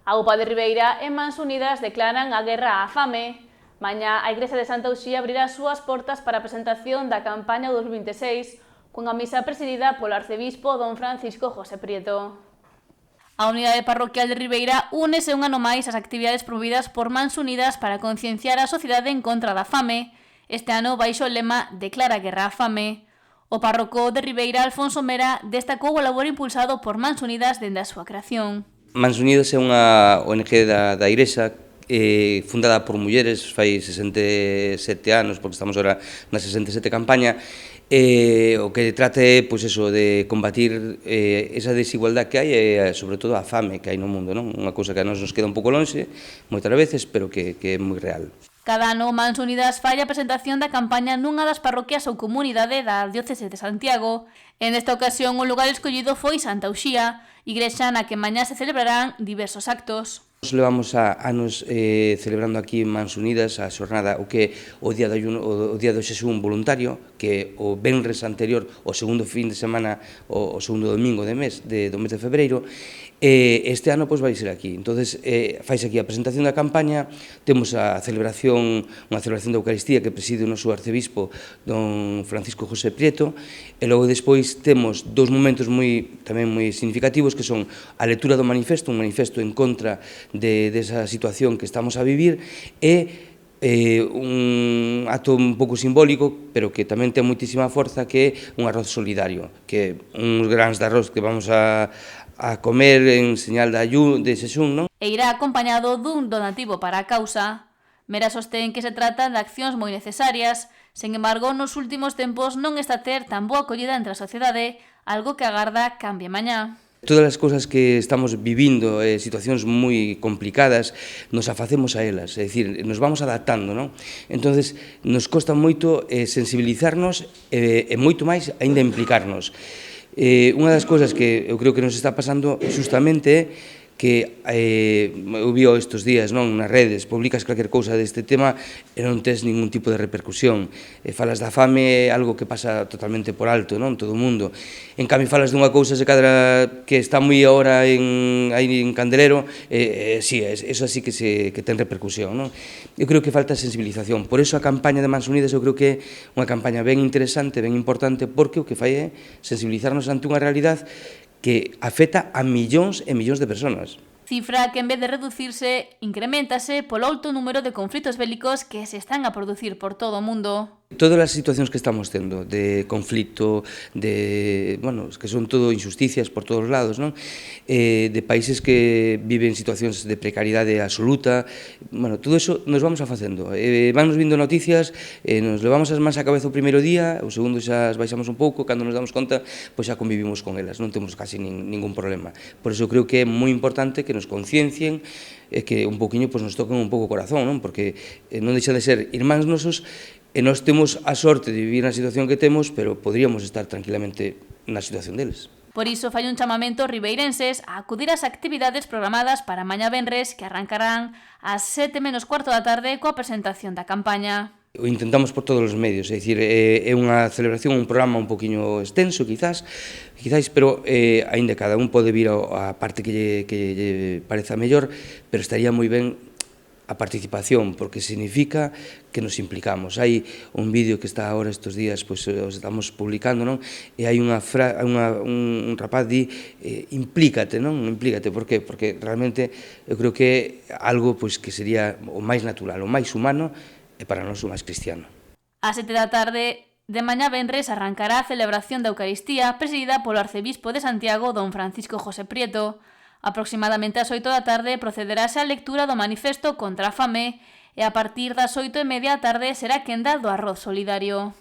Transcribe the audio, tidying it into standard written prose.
A UPA de Ribeira e Mans Unidas declaran a guerra á fame. Mañá a Igrexa de Santa Uxía abrirá as súas portas para a presentación da campaña 2026 cunha misa presidida polo arcebispo don Francisco José Prieto. A unidade parroquial de Ribeira únese un ano máis ás actividades promovidas por Mans Unidas para concienciar a sociedade en contra da fame. Este ano baixo o lema Declara guerra á fame. O párroco de Ribeira, Alfonso Mera, destacou o labor impulsado por Mans Unidas dende a súa creación. Mans Unidas é unha ONG da Igrexa fundada por mulleres fai 67 anos, porque estamos agora na 67 campaña, o que trata é, pois eso, de combatir esa desigualdade que hai e, sobre todo, a fame que hai no mundo, non? Unha cousa que a nos queda un pouco lonxe, moitas veces, pero que é moi real. Cada ano, Mans Unidas fai a presentación da campaña nunha das parroquias ou comunidade da Diocese de Santiago. En esta ocasión, o lugar escollido foi Santa Uxía, igrexa na que mañá se celebrarán diversos actos. Nos levamos anos celebrando aquí en Mans Unidas a xornada o que o día do xexún voluntario, que o venres anterior, o segundo fin de semana, o segundo domingo do mes de febreiro. Este ano pois vai ser aquí. Entonces faise aquí a presentación da campaña, temos unha celebración da Eucaristía que preside o noso arcebispo don Francisco José Prieto, e logo despois temos dous momentos tamén moi significativos que son a lectura do manifesto, un manifesto en contra desa situación que estamos a vivir, e un acto un pouco simbólico, pero que tamén ten moitísima forza, que é un arroz solidario, que é uns grans de arroz que vamos a comer en señal de xexún, non? E irá acompañado dun donativo para a causa. Mera sostén que se trata de accións moi necesarias, sen embargo, nos últimos tempos non está a ter tan boa acollida entre a sociedade, algo que agarda cambie mañá. Todas as cousas que estamos vivindo, situacións moi complicadas, nos afacemos a elas, é dicir, nos vamos adaptando, non? Entonces, nos costa moito sensibilizarnos e moito máis aínda implicarnos. Unha das cousas que eu creo que nos está pasando justamente é que eu vi estes días nas redes, publicas calquer cousa deste tema e non tes ningún tipo de repercusión. Falas da fame, é algo que pasa totalmente por alto, non? Todo o mundo. En cambio, falas dunha cousa que está moi ahora aí en candelero, sí, eso sí que ten repercusión, non? Eu creo que falta sensibilización. Por eso a campaña de Mans Unidas eu creo que é unha campaña ben interesante, ben importante, porque o que fai é sensibilizarnos ante unha realidade que afecta a millóns e millóns de persoas. Cifra que en vez de reducirse, increméntase polo alto número de conflitos bélicos que se están a producir por todo o mundo. Todas as situacións que estamos tendo de conflito, que son todo injusticias por todos os lados, non? De países que viven situacións de precariedade absoluta, todo eso nos vamos a facendo. Vamos vindo noticias, nos levamos as mans á cabeza o primeiro día, o segundo xa as baixamos un pouco, cando nos damos conta, pois xa convivimos con elas, non temos casi ningún problema. Por iso creo que é moi importante que nos conciencien e que un poquinho nos toquen un pouco o corazón, non? Porque non deixa de ser irmáns nosos e nós temos a sorte de vivir na situación que temos, pero podríamos estar tranquilamente na situación deles. Por iso fai un chamamento aos ribeirenses a acudir ás actividades programadas para mañá venres que arrancarán ás 7:15 da tarde coa presentación da campaña. O intentamos por todos os medios, é dicir, é unha celebración, un programa un poquinho extenso, quizás, pero aínda cada un pode vir a parte que lle pareza mellor, pero estaría moi ben a participación, porque significa que nos implicamos. Hai un vídeo que está agora estes días, pois os estamos publicando, non? E hai un rapaz di, implícate, non? Implícate, por qué? Porque realmente eu creo que é algo pois que sería o máis natural, o máis humano e para nós o máis cristiano. A 7 da tarde de mañá venres arrancará a celebración da Eucaristía presidida polo arcebispo de Santiago, don Francisco José Prieto. Aproximadamente ás 8 da tarde procederase a lectura do manifesto contra a fame e a partir das 8:30 da tarde será quenda do arroz solidario.